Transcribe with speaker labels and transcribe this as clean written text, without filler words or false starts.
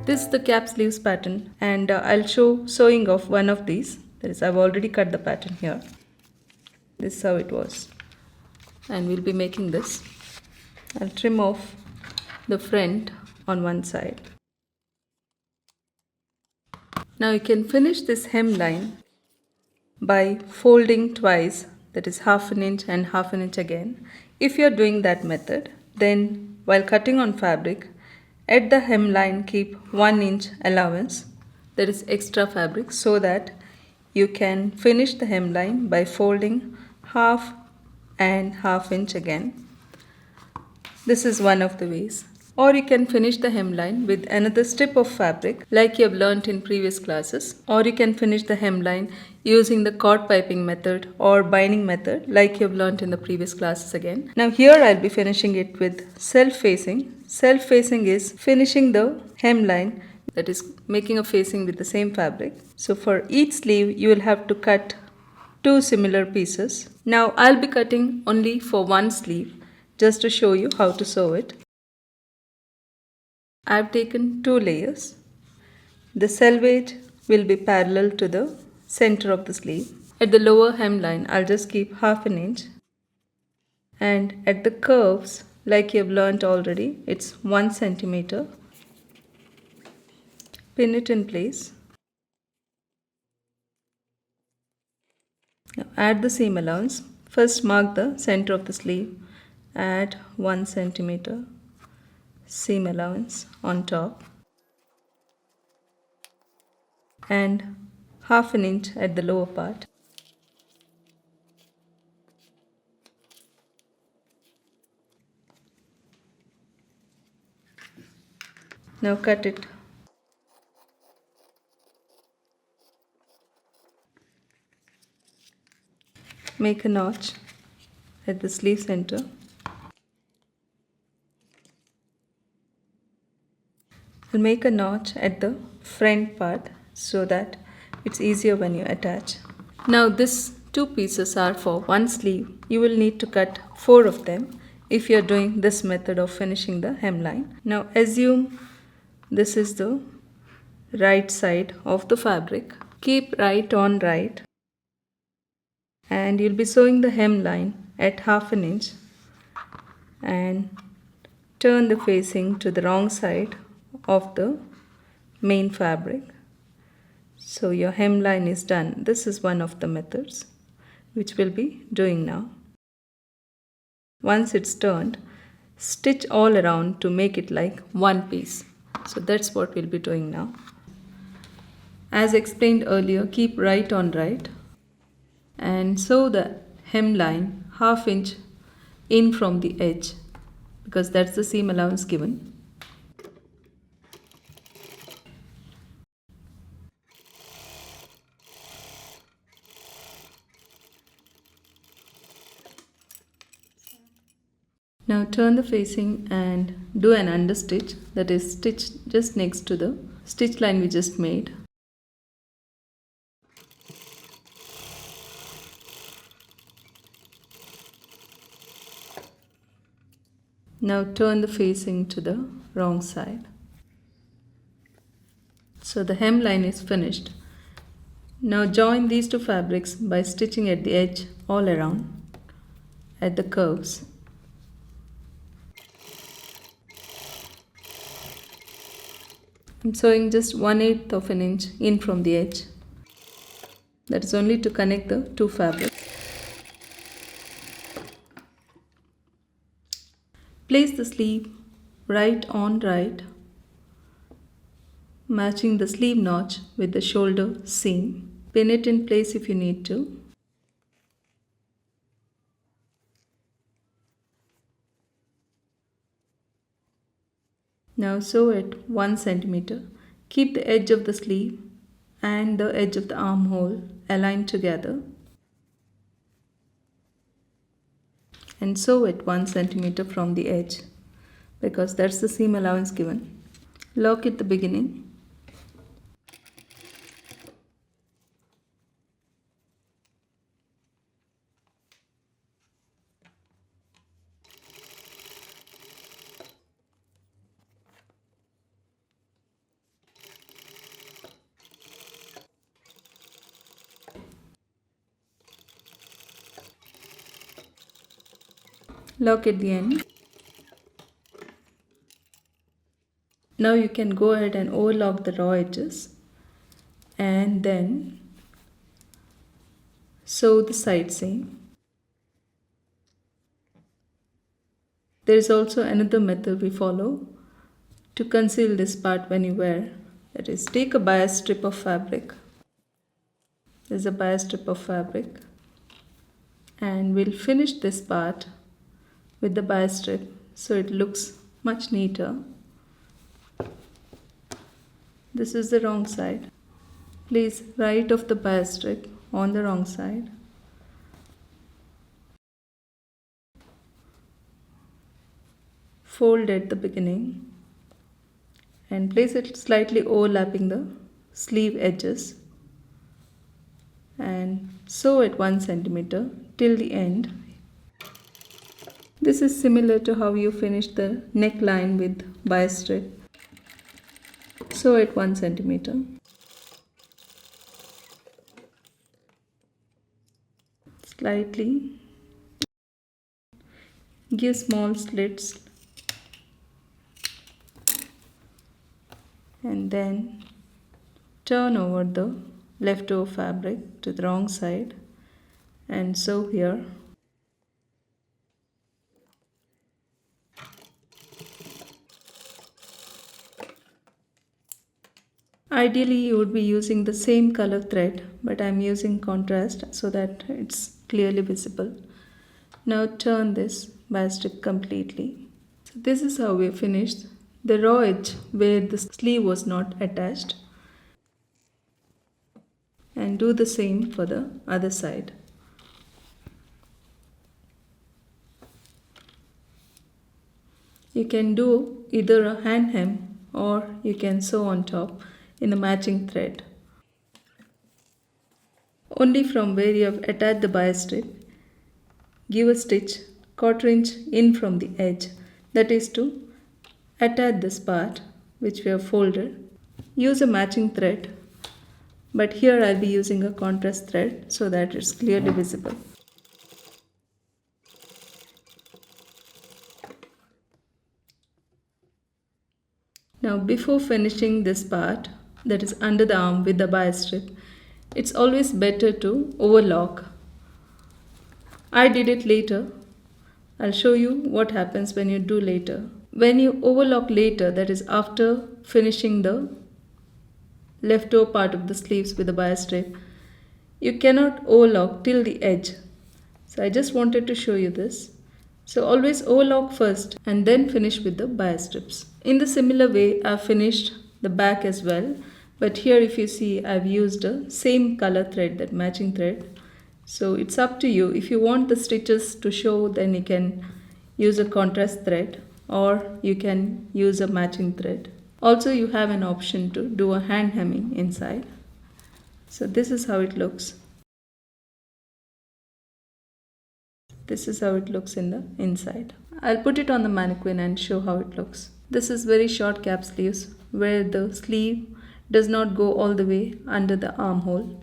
Speaker 1: This is the cap sleeves pattern, and I'll show sewing of one of these. That is, I've already cut the pattern here. This is how it was, and we'll be making this. I'll trim off the front on one side. Now you can finish this hemline by folding twice, that is half an inch and half an inch again. If you're doing that method, then while cutting on fabric, at the hemline keep 1 inch allowance, that is extra fabric, so that you can finish the hemline by folding half and half inch again. This is one of the ways. Or you can finish the hemline with another strip of fabric like you have learnt in previous classes. Or you can finish the hemline using the cord piping method or binding method like you have learnt in the previous classes again. Now here I'll be finishing it with self-facing. Self-facing is finishing the hemline, that is making a facing with the same fabric. So for each sleeve you will have to cut 2 similar pieces. Now I'll be cutting only for one sleeve just to show you how to sew it. I've taken 2 layers. The selvage will be parallel to the center of the sleeve. At the lower hemline, I'll just keep half an inch. And at the curves, like you have learnt already, it's 1 centimeter. Pin it in place. Now add the seam allowance. First mark the center of the sleeve. Add 1 centimeter seam allowance on top. And half an inch at the lower part. Now cut it. Make a notch at the sleeve center. We'll make a notch at the front part so that it's easier when you attach. Now these 2 pieces are for one sleeve. You will need to cut 4 of them if you're doing this method of finishing the hemline. Now assume this is the right side of the fabric. Keep right on right, and you'll be sewing the hemline at half an inch and turn the facing to the wrong side of the main fabric. So your hemline is done. This is one of the methods which we'll be doing now. Once it's turned, stitch all around to make it like one piece. So that's what we'll be doing now. As explained earlier, keep right on right and sew the hemline half inch in from the edge, because that's the seam allowance given. Now turn the facing and do an understitch, that is stitch just next to the stitch line we just made. Now turn the facing to the wrong side. So the hemline is finished. Now join these 2 fabrics by stitching at the edge all around at the curves. I'm sewing just 1/8 of an inch in from the edge. That is only to connect the 2 fabrics. Place the sleeve right on right, matching the sleeve notch with the shoulder seam. Pin it in place if you need to. Now sew at 1 centimeter. Keep the edge of the sleeve and the edge of the armhole aligned together and sew at 1 centimeter from the edge, because that's the seam allowance given. Lock at the beginning. lock at the end. Now you can go ahead and overlock the raw edges and then sew the side seam. There is also another method we follow to conceal this part when you wear. That is, take a bias strip of fabric. There's a bias strip of fabric, and we'll finish this part with the bias strip so it looks much neater. This is the wrong side. Place right of the bias strip on the wrong side. Fold at the beginning and place it slightly overlapping the sleeve edges and sew at 1 centimeter till the end. This is similar to how you finish the neckline with bias strip. Sew at 1 centimeter. Slightly give small slits and then turn over the leftover fabric to the wrong side and sew here. Ideally you would be using the same color thread, but I am using contrast so that it's clearly visible. Now turn this bias strip completely. So this is how we finished the raw edge where the sleeve was not attached, and do the same for the other side. You can do either a hand hem or you can sew on top in the matching thread. Only from where you have attached the bias strip, give a stitch 1/4 inch in from the edge, that is to attach this part which we have folded. Use a matching thread, but here I'll be using a contrast thread so that it's clearly visible. Now before finishing this part, that is under the arm with the bias strip, it's always better to overlock. I did it later. I'll show you what happens when you do later. When you overlock later, that is after finishing the leftover part of the sleeves with the bias strip, you cannot overlock till the edge. So I just wanted to show you this. So always overlock first and then finish with the bias strips. In the similar way, I've finished the back as well. But here if you see, I've used the same color thread, that matching thread. So it's up to you. If you want the stitches to show, then you can use a contrast thread or you can use a matching thread. Also, you have an option to do a hand hemming inside. So this is how it looks. This is how it looks in the inside. I'll put it on the mannequin and show how it looks. This is very short cap sleeves where the sleeve does not go all the way under the armhole.